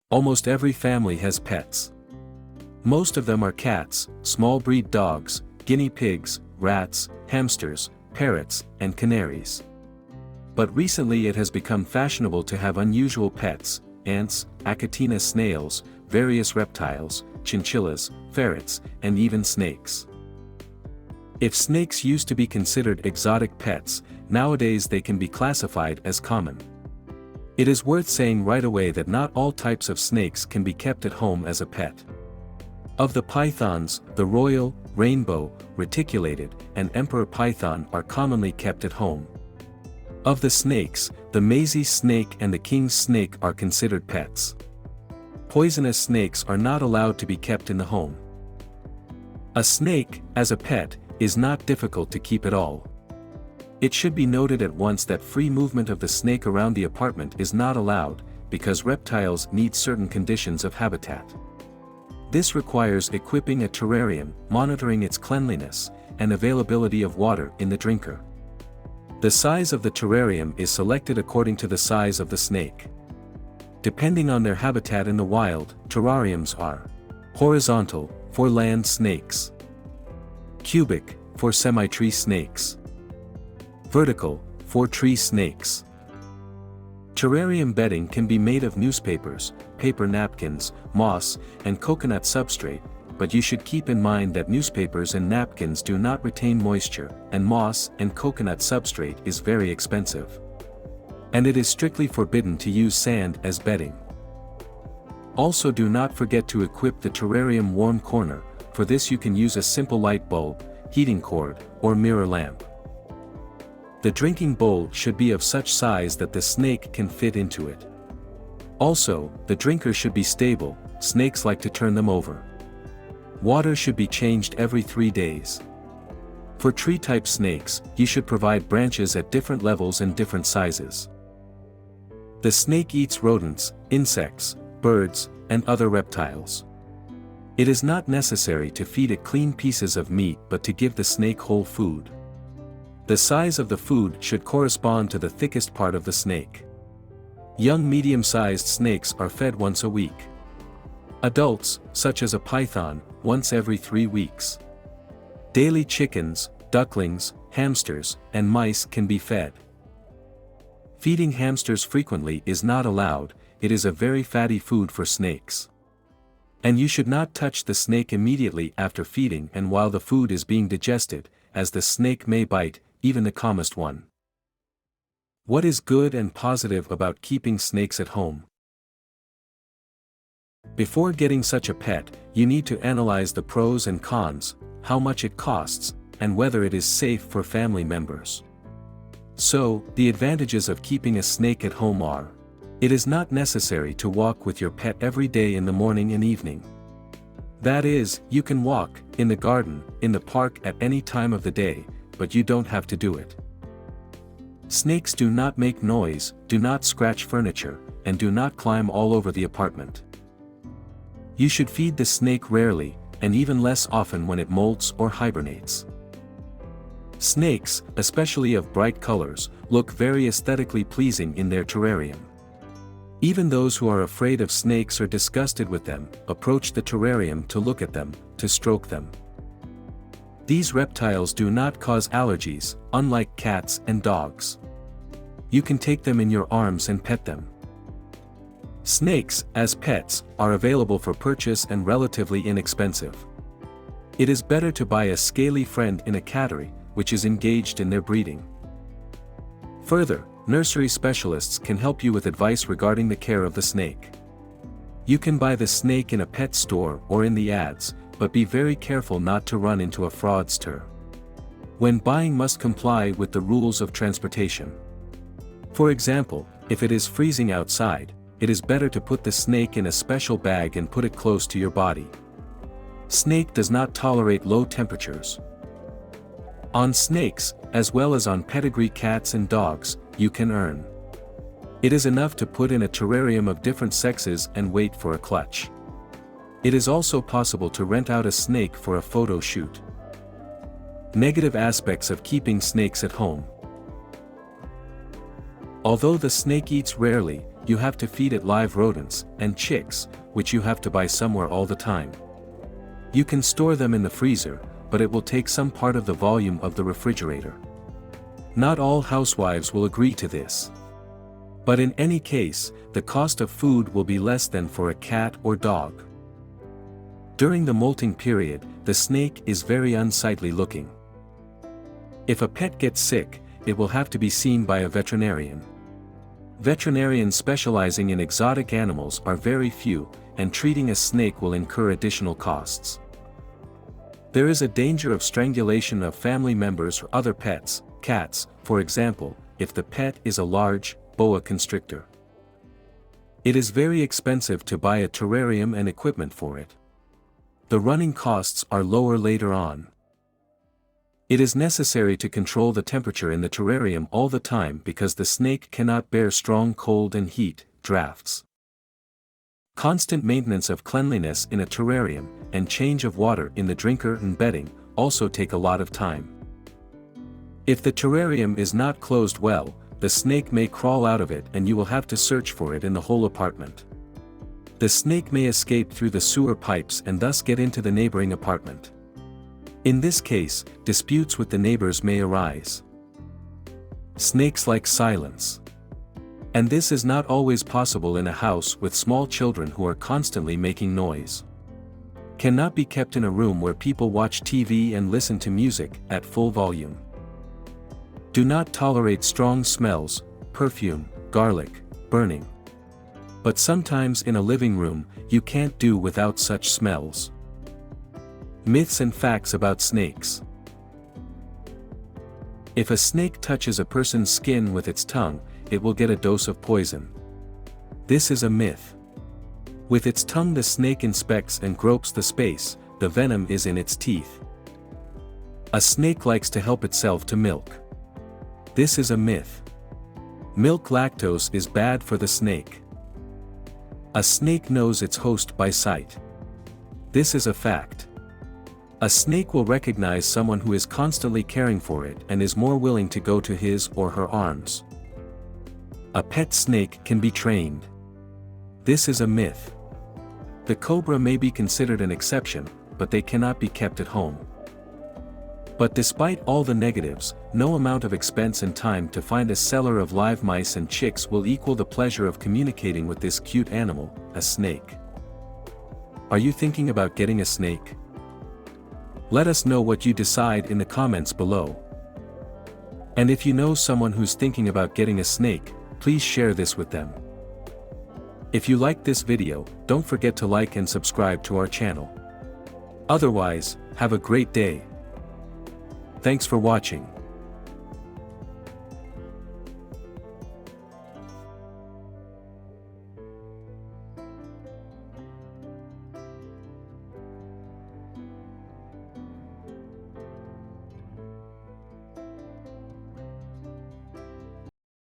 Almost every family has pets. Most of them are cats, small breed dogs, guinea pigs, rats, hamsters, parrots, and canaries. But recently it has become fashionable to have unusual pets: ants, Achatina snails, various reptiles, chinchillas, ferrets, and even snakes. If snakes used to be considered exotic pets, nowadays they can be classified as common. It is worth saying right away that not all types of snakes can be kept at home as a pet. Of the pythons, the royal, rainbow, reticulated, and emperor python are commonly kept at home. Of the snakes, the Maizey snake and the king's snake are considered pets. Poisonous snakes are not allowed to be kept in the home. A snake, as a pet, is not difficult to keep at all. It should be noted at once that free movement of the snake around the apartment is not allowed, because reptiles need certain conditions of habitat. This requires equipping a terrarium, monitoring its cleanliness, and availability of water in the drinker. The size of the terrarium is selected according to the size of the snake. Depending on their habitat in the wild, terrariums are horizontal, for land snakes; cubic, for semi-tree snakes; vertical, for tree snakes. Terrarium bedding can be made of newspapers, paper napkins, moss, and coconut substrate, but you should keep in mind that newspapers and napkins do not retain moisture, and moss and coconut substrate is very expensive. And it is strictly forbidden to use sand as bedding. Also, do not forget to equip the terrarium warm corner. For this you can use a simple light bulb, heating cord, or mirror lamp. The drinking bowl should be of such size that the snake can fit into it. Also, the drinker should be stable, snakes like to turn them over. Water should be changed every 3 days. For tree-type snakes, you should provide branches at different levels and different sizes. The snake eats rodents, insects, birds, and other reptiles. It is not necessary to feed it clean pieces of meat but to give the snake whole food. The size of the food should correspond to the thickest part of the snake. Young medium-sized snakes are fed once a week. Adults, such as a python, once every 3 weeks. Daily chickens, ducklings, hamsters, and mice can be fed. Feeding hamsters frequently is not allowed. It is a very fatty food for snakes. And you should not touch the snake immediately after feeding and while the food is being digested, as the snake may bite, even the calmest one. What is good and positive about keeping snakes at home? Before getting such a pet, you need to analyze the pros and cons, how much it costs, and whether it is safe for family members. So, the advantages of keeping a snake at home are: it is not necessary to walk with your pet every day in the morning and evening. That is, you can walk, in the garden, in the park at any time of the day, but you don't have to do it. Snakes do not make noise, do not scratch furniture, and do not climb all over the apartment. You should feed the snake rarely, and even less often when it molts or hibernates. Snakes, especially of bright colors, look very aesthetically pleasing in their terrarium. Even those who are afraid of snakes or disgusted with them, approach the terrarium to look at them, to stroke them. These reptiles do not cause allergies, unlike cats and dogs. You can take them in your arms and pet them. Snakes, as pets, are available for purchase and relatively inexpensive. It is better to buy a scaly friend in a cattery, which is engaged in their breeding. Further, nursery specialists can help you with advice regarding the care of the snake. You can buy the snake in a pet store or in the ads, but be very careful not to run into a fraudster. When buying, must comply with the rules of transportation. For example, if it is freezing outside, it is better to put the snake in a special bag and put it close to your body. Snake does not tolerate low temperatures. On snakes, as well as on pedigree cats and dogs, you can earn. It is enough to put in a terrarium of different sexes and wait for a clutch. It is also possible to rent out a snake for a photo shoot. Negative aspects of keeping snakes at home. Although the snake eats rarely, you have to feed it live rodents, and chicks, which you have to buy somewhere all the time. You can store them in the freezer, but it will take some part of the volume of the refrigerator. Not all housewives will agree to this. But in any case, the cost of food will be less than for a cat or dog. During the molting period, the snake is very unsightly looking. If a pet gets sick, it will have to be seen by a veterinarian. Veterinarians specializing in exotic animals are very few, and treating a snake will incur additional costs. There is a danger of strangulation of family members or other pets, cats, for example, if the pet is a large, boa constrictor. It is very expensive to buy a terrarium and equipment for it. The running costs are lower later on. It is necessary to control the temperature in the terrarium all the time because the snake cannot bear strong cold and heat, drafts. Constant maintenance of cleanliness in a terrarium, and change of water in the drinker and bedding, also take a lot of time. If the terrarium is not closed well, the snake may crawl out of it and you will have to search for it in the whole apartment. The snake may escape through the sewer pipes and thus get into the neighboring apartment. In this case, disputes with the neighbors may arise. Snakes like silence. And this is not always possible in a house with small children who are constantly making noise. Cannot be kept in a room where people watch TV and listen to music at full volume. Do not tolerate strong smells, perfume, garlic, burning. But sometimes in a living room, you can't do without such smells. Myths and facts about snakes. If a snake touches a person's skin with its tongue, it will get a dose of poison. This is a myth. With its tongue the snake inspects and gropes the space, the venom is in its teeth. A snake likes to help itself to milk. This is a myth. Milk lactose is bad for the snake. A snake knows its host by sight. This is a fact. A snake will recognize someone who is constantly caring for it and is more willing to go to his or her arms. A pet snake can be trained. This is a myth. The cobra may be considered an exception, but they cannot be kept at home. But despite all the negatives, no amount of expense and time to find a cellar of live mice and chicks will equal the pleasure of communicating with this cute animal, a snake. Are you thinking about getting a snake? Let us know what you decide in the comments below. And if you know someone who's thinking about getting a snake, please share this with them. If you liked this video, don't forget to like and subscribe to our channel. Otherwise, have a great day. Thanks for watching.